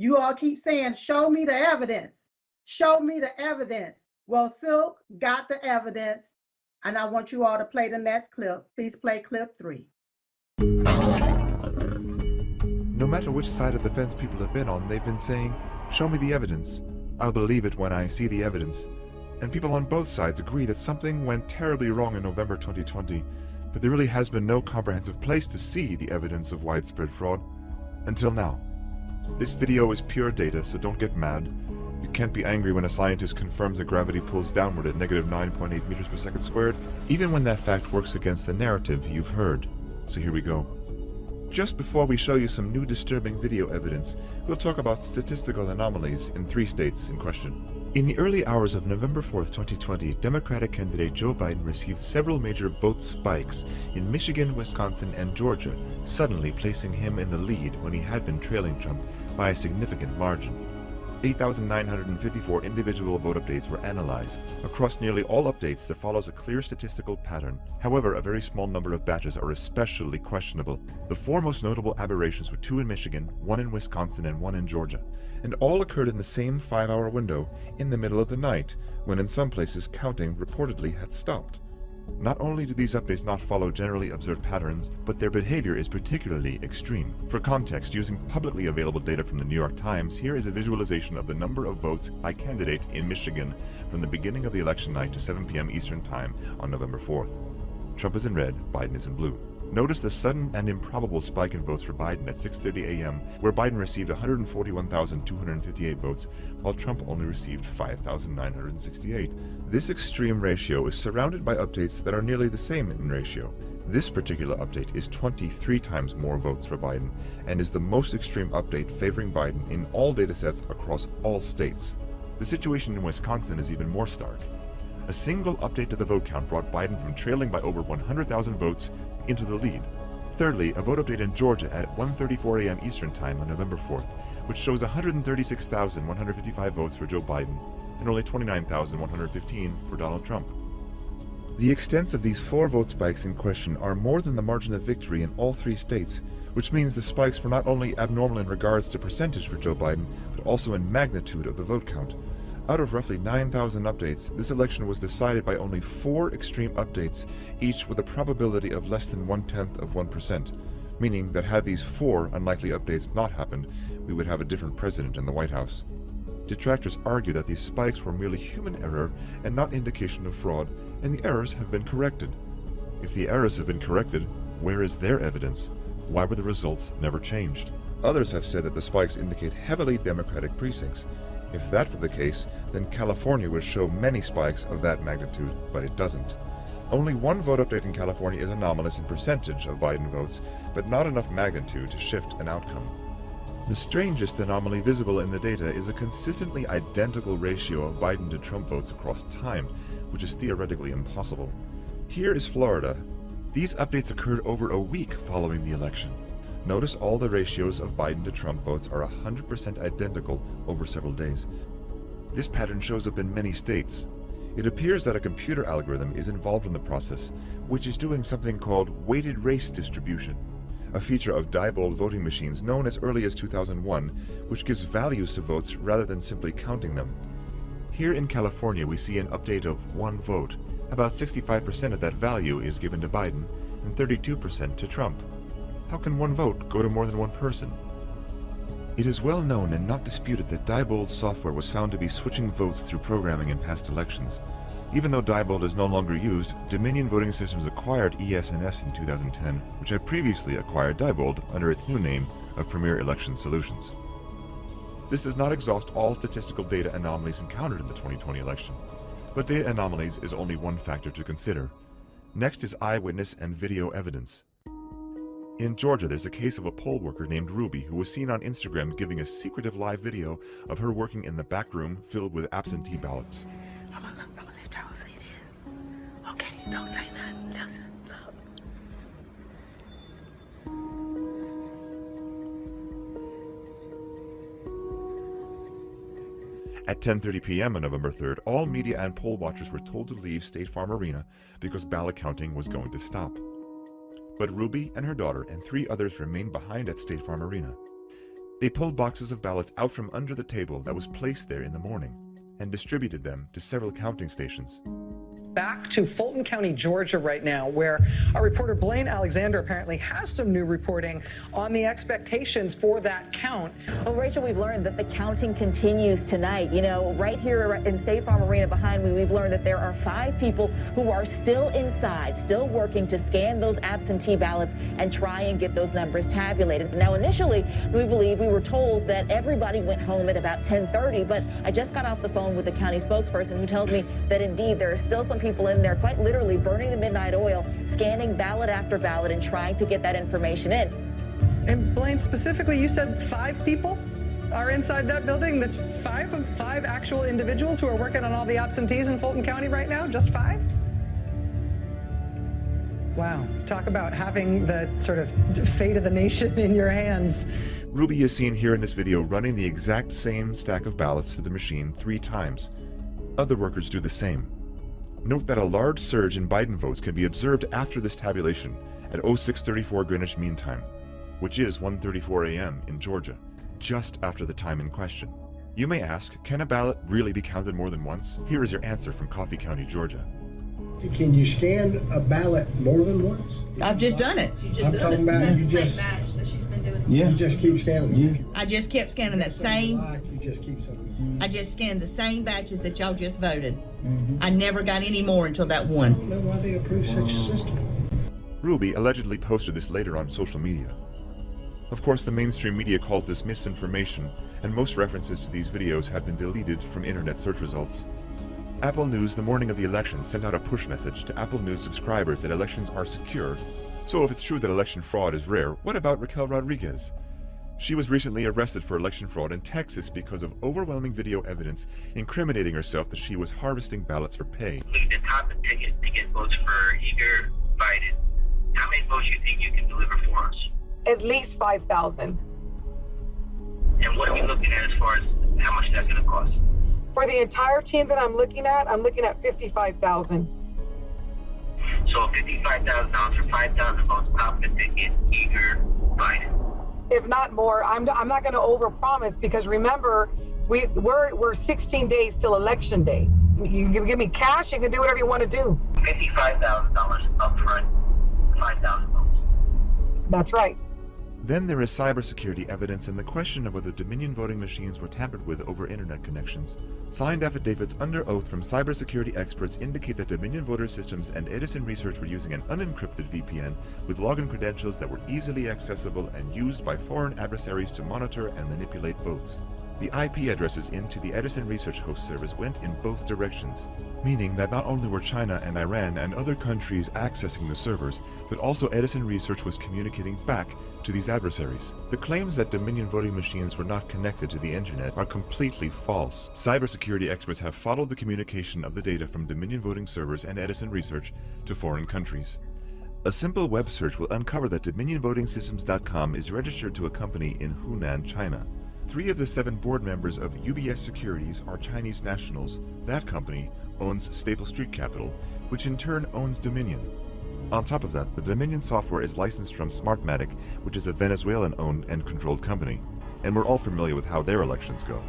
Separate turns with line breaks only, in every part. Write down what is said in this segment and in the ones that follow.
You all keep saying, show me the evidence. Show me the evidence. Well, Silk got the evidence, and I want you all to play the next clip. Please play clip 3.
No matter which side of the fence people have been on, they've been saying, show me the evidence. I'll believe it when I see the evidence. And people on both sides agree that something went terribly wrong in November 2020, but there really has been no comprehensive place to see the evidence of widespread fraud until now. This video is pure data, so don't get mad. You can't be angry when a scientist confirms that gravity pulls downward at negative 9.8 meters per second squared, even when that fact works against the narrative you've heard. So here we go. Just before we show you some new disturbing video evidence, we'll talk about statistical anomalies in 3 states in question. In the early hours of November 4th, 2020, Democratic candidate Joe Biden received several major vote spikes in Michigan, Wisconsin, and Georgia, suddenly placing him in the lead when he had been trailing Trump by a significant margin. 8,954 individual vote updates were analyzed. Across nearly all updates, there follows a clear statistical pattern. However, a very small number of batches are especially questionable. The 4 most notable aberrations were 2 in Michigan, 1 in Wisconsin, and 1 in Georgia, and all occurred in the same 5-hour window in the middle of the night, when in some places counting reportedly had stopped. Not only do these updates not follow generally observed patterns, but their behavior is particularly extreme. For context, using publicly available data from the New York Times, here is a visualization of the number of votes by candidate in Michigan from the beginning of the election night to 7 p.m. Eastern Time on November 4th. Trump is in red, Biden is in blue. Notice the sudden and improbable spike in votes for Biden at 6:30 a.m., where Biden received 141,258 votes, while Trump only received 5,968. This extreme ratio is surrounded by updates that are nearly the same in ratio. This particular update is 23 times more votes for Biden, and is the most extreme update favoring Biden in all datasets across all states. The situation in Wisconsin is even more stark. A single update to the vote count brought Biden from trailing by over 100,000 votes into the lead. Thirdly, a vote update in Georgia at 1:34 a.m. Eastern Time on November 4th, which shows 136,155 votes for Joe Biden and only 29,115 for Donald Trump. The extents of these 4 vote spikes in question are more than the margin of victory in all 3 states, which means the spikes were not only abnormal in regards to percentage for Joe Biden, but also in magnitude of the vote count. Out of roughly 9,000 updates, this election was decided by only 4 extreme updates, each with a probability of less than 0.1%, meaning that had these 4 unlikely updates not happened, we would have a different president in the White House. Detractors argue that these spikes were merely human error and not indication of fraud, and the errors have been corrected. If the errors have been corrected, where is their evidence? Why were the results never changed? Others have said that the spikes indicate heavily Democratic precincts. If that were the case, then California would show many spikes of that magnitude, but it doesn't. Only 1 vote update in California is anomalous in percentage of Biden votes, but not enough magnitude to shift an outcome. The strangest anomaly visible in the data is a consistently identical ratio of Biden to Trump votes across time, which is theoretically impossible. Here is Florida. These updates occurred over a week following the election. Notice all the ratios of Biden to Trump votes are 100% identical over several days. This pattern shows up in many states. It appears that a computer algorithm is involved in the process, which is doing something called weighted race distribution, a feature of Diebold voting machines known as early as 2001, which gives values to votes rather than simply counting them. Here in California, we see an update of 1 vote. About 65% of that value is given to Biden and 32% to Trump. How can 1 vote go to more than 1 person? It is well known and not disputed that Diebold software was found to be switching votes through programming in past elections. Even though Diebold is no longer used, Dominion Voting Systems acquired ES&S in 2010, which had previously acquired Diebold under its new name of Premier Election Solutions. This does not exhaust all statistical data anomalies encountered in the 2020 election, but data anomalies is only one factor to consider. Next is eyewitness and video evidence. In Georgia, there's a case of a poll worker named Ruby who was seen on Instagram giving a secretive live video of her working in the back room filled with absentee ballots.
I'm gonna let y'all see this. Okay, don't say nothing. Listen, look.
At 10:30 p.m. on November 3rd, all media and poll watchers were told to leave State Farm Arena because ballot counting was going to stop. But Ruby and her daughter and 3 others remained behind at State Farm Arena. They pulled boxes of ballots out from under the table that was placed there in the morning and distributed them to several counting stations.
Back to Fulton County, Georgia right now, where our reporter Blaine Alexander apparently has some new reporting on the expectations for that count.
Well, Rachel, we've learned that the counting continues tonight. You know, right here in State Farm Arena behind me, we've learned that there are 5 people who are still inside, still working to scan those absentee ballots and try and get those numbers tabulated. Now, initially, we were told that everybody went home at about 10:30, but I just got off the phone with the county spokesperson who tells me that indeed there are still some people in there quite literally burning the midnight oil, scanning ballot after ballot and trying to get that information in.
And Blaine, specifically, you said 5 people are inside that building? That's 5 of 5 actual individuals who are working on all the absentees in Fulton County right now? Just 5? Wow. Talk about having the sort of fate of the nation in your hands.
Ruby is seen here in this video running the exact same stack of ballots through the machine 3 times. Other workers do the same. Note that a large surge in Biden votes can be observed after this tabulation at 06:34 Greenwich Mean Time, which is 1:34 a.m. in Georgia, just after the time in question. You may ask, can a ballot really be counted more than once? Here is your answer from Coffee County, Georgia.
Can you scan a ballot more than once?
I've just done it.
I'm talking about
That's
you
the
just,
same batch that she's been doing.
you just keep scanning them.
I just kept scanning that same.
You just keep some.
I just scanned the same batches that y'all just voted. I never got any more until that one.
I don't know why they approve such a system.
Ruby allegedly posted this later on social media. Of course, the mainstream media calls this misinformation, and most references to these videos have been deleted from internet search results. Apple News the morning of the election sent out a push message to Apple News subscribers that elections are secure. So if it's true that election fraud is rare, what about Raquel Rodriguez? She was recently arrested for election fraud in Texas because of overwhelming video evidence incriminating herself that she was harvesting ballots for pay.
The top ticket to get votes for Eager Biden. How many votes do you think you can deliver for us?
At least 5,000.
And what are we looking at as far as how much that's going to cost?
For the entire team that I'm looking at 55,000.
So $55,000 for 5,000 votes, top the ticket, Eager Biden.
If not more, I'm not going to overpromise because remember, we're 16 days till election day. You can give me cash, you can do whatever you want to do.
$55,000 up front, 5,000 votes.
That's right.
Then there is cybersecurity evidence and the question of whether Dominion voting machines were tampered with over internet connections. Signed affidavits under oath from cybersecurity experts indicate that Dominion voter systems and Edison Research were using an unencrypted VPN with login credentials that were easily accessible and used by foreign adversaries to monitor and manipulate votes. The IP addresses into the Edison Research host servers went in both directions, meaning that not only were China and Iran and other countries accessing the servers, but also Edison Research was communicating back to these adversaries. The claims that Dominion voting machines were not connected to the internet are completely false. Cybersecurity experts have followed the communication of the data from Dominion voting servers and Edison Research to foreign countries. A simple web search will uncover that DominionVotingSystems.com is registered to a company in Hunan, China. 3 of the 7 board members of UBS Securities are Chinese nationals. That company owns Staple Street Capital, which in turn owns Dominion. On top of that, the Dominion software is licensed from Smartmatic, which is a Venezuelan-owned and controlled company, and we're all familiar with how their elections go.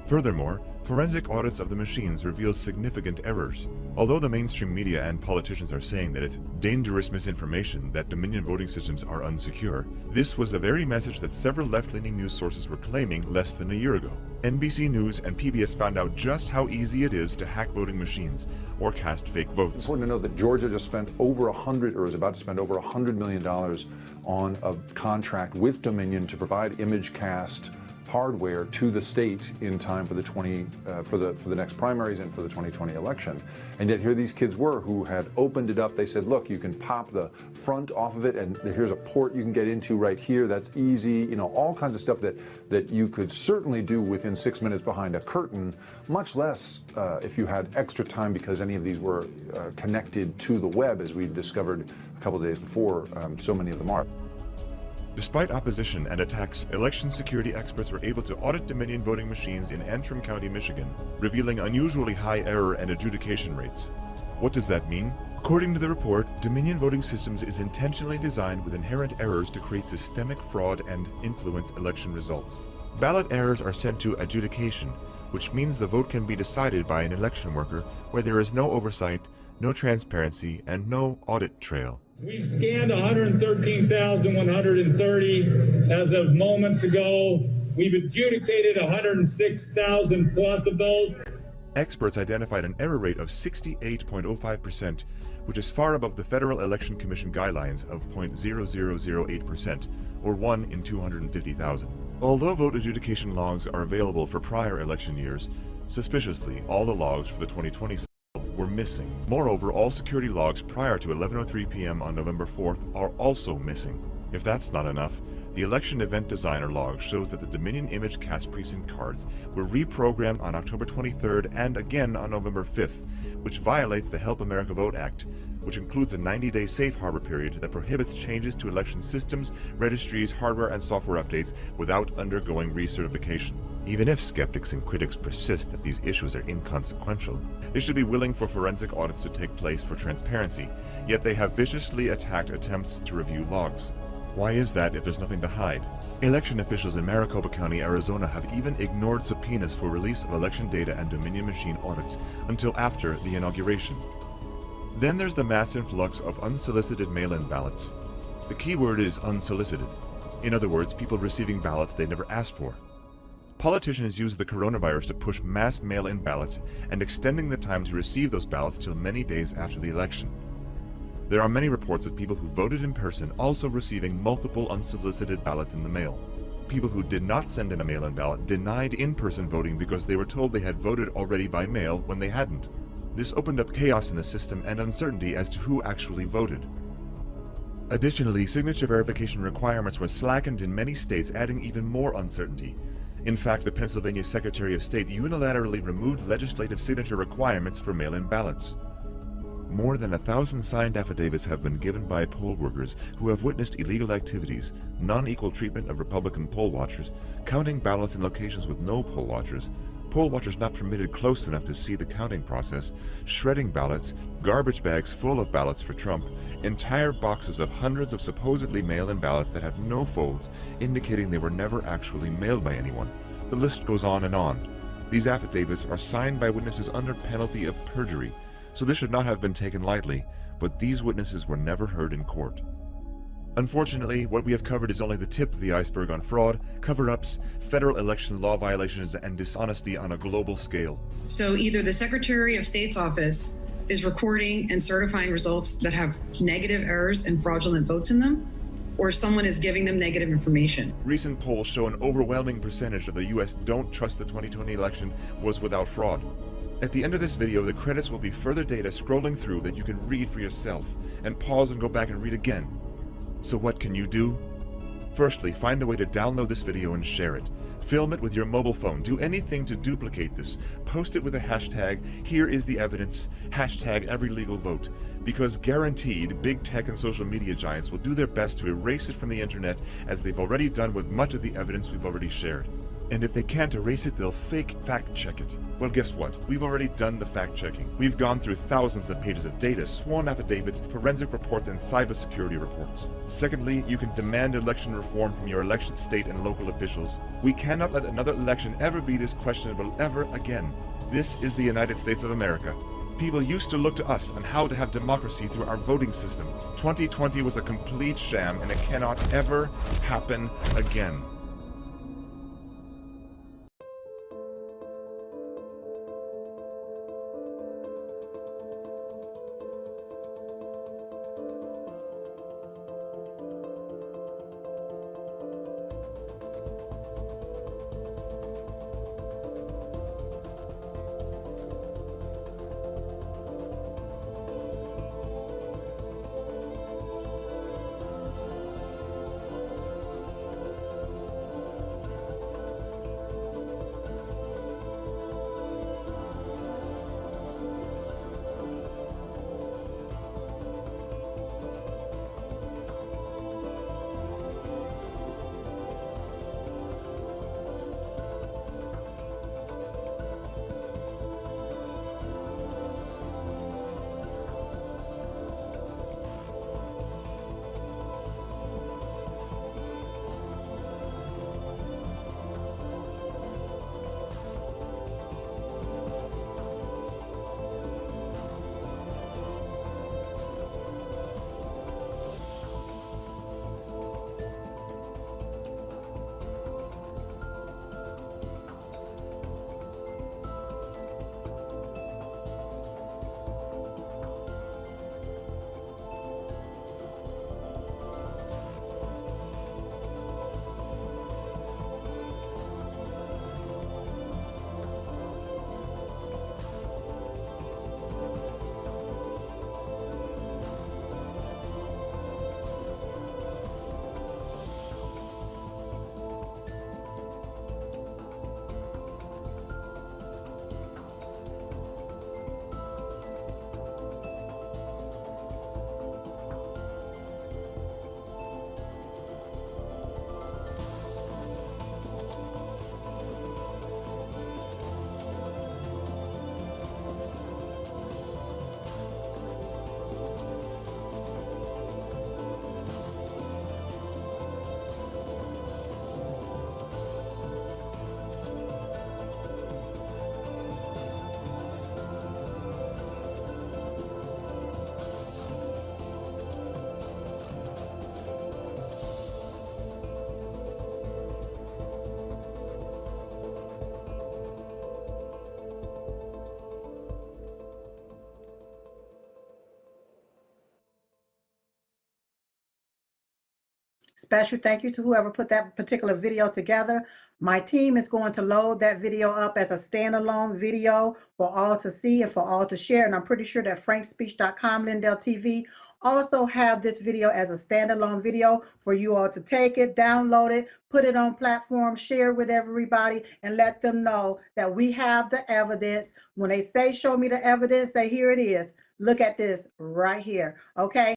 Furthermore, forensic audits of the machines reveal significant errors. Although the mainstream media and politicians are saying that it's dangerous misinformation that Dominion voting systems are unsecure, this was the very message that several left-leaning news sources were claiming less than a year ago. NBC News and PBS found out just how easy it is to hack voting machines or cast fake votes.
It's important to know that Georgia just spent over is about to spend over $100 million on a contract with Dominion to provide image cast hardware to the state in time for the next primaries and for the 2020 election. And yet here these kids were who had opened it up. They said, look, you can pop the front off of it and here's a port you can get into right here. That's easy. You know, all kinds of stuff that you could certainly do within 6 minutes behind a curtain, much less if you had extra time because any of these were connected to the web, as we discovered a couple of days before. So many of them are.
Despite opposition and attacks, election security experts were able to audit Dominion voting machines in Antrim County, Michigan, revealing unusually high error and adjudication rates. What does that mean? According to the report, Dominion Voting Systems is intentionally designed with inherent errors to create systemic fraud and influence election results. Ballot errors are sent to adjudication, which means the vote can be decided by an election worker where there is no oversight, no transparency, and no audit trail.
We've scanned 113,130 as of moments ago. We've adjudicated 106,000 plus of those.
Experts identified an error rate of 68.05%, which is far above the Federal Election Commission guidelines of 0.0008%, or 1 in 250,000. Although vote adjudication logs are available for prior election years, suspiciously, all the logs for the 2020 cycle were missing. Moreover, all security logs prior to 11:03 p.m. on November 4th are also missing. If that's not enough, the election event designer log shows that the Dominion image cast precinct cards were reprogrammed on October 23rd and again on November 5th, which violates the Help America Vote Act, which includes a 90-day safe harbor period that prohibits changes to election systems, registries, hardware, and software updates without undergoing recertification. Even if skeptics and critics persist that these issues are inconsequential, they should be willing for forensic audits to take place for transparency, yet they have viciously attacked attempts to review logs. Why is that if there's nothing to hide? Election officials in Maricopa County, Arizona have even ignored subpoenas for release of election data and Dominion machine audits until after the inauguration. Then there's the mass influx of unsolicited mail-in ballots. The key word is unsolicited. In other words, people receiving ballots they never asked for. Politicians use the coronavirus to push mass mail-in ballots and extending the time to receive those ballots till many days after the election. There are many reports of people who voted in person also receiving multiple unsolicited ballots in the mail. People who did not send in a mail-in ballot denied in-person voting because they were told they had voted already by mail when they hadn't. This opened up chaos in the system and uncertainty as to who actually voted. Additionally, signature verification requirements were slackened in many states, adding even more uncertainty. In fact, the Pennsylvania Secretary of State unilaterally removed legislative signature requirements for mail-in ballots. More than 1,000 signed affidavits have been given by poll workers who have witnessed illegal activities, non-equal treatment of Republican poll watchers, counting ballots in locations with no poll watchers not permitted close enough to see the counting process, shredding ballots, garbage bags full of ballots for Trump, entire boxes of hundreds of supposedly mail-in ballots that have no folds, indicating they were never actually mailed by anyone. The list goes on and on. These affidavits are signed by witnesses under penalty of perjury, so this should not have been taken lightly, but these witnesses were never heard in court. Unfortunately, what we have covered is only the tip of the iceberg on fraud, cover-ups, federal election law violations, and dishonesty on a global scale.
So either the Secretary of State's office is recording and certifying results that have negative errors and fraudulent votes in them, or someone is giving them negative information.
Recent polls show an overwhelming percentage of the U.S. don't trust the 2020 election was without fraud. At the end of this video, the credits will be further data scrolling through that you can read for yourself, and pause and go back and read again. So what can you do? Firstly, find a way to download this video and share it. Film it with your mobile phone. Do anything to duplicate this. Post it with a hashtag, here is the evidence, hashtag every legal vote. Because guaranteed, big tech and social media giants will do their best to erase it from the internet, as they've already done with much of the evidence we've already shared. And if they can't erase it, they'll fake fact-check it. Well, guess what? We've already done the fact-checking. We've gone through thousands of pages of data, sworn affidavits, forensic reports, and cybersecurity reports. Secondly, you can demand election reform from your elected state and local officials. We cannot let another election ever be this questionable ever again. This is the United States of America. People used to look to us on how to have democracy through our voting system. 2020 was a complete sham, and it cannot ever happen again.
Special thank you to whoever put that particular video together. My team is going to load that video up as a standalone video for all to see and for all to share. And I'm pretty sure that frankspeech.com, Lindell TV, also have this video as a standalone video for you all to take it, download it, put it on platform, share with everybody, and let them know that we have the evidence. When they say, show me the evidence, say, here it is. Look at this right here, okay?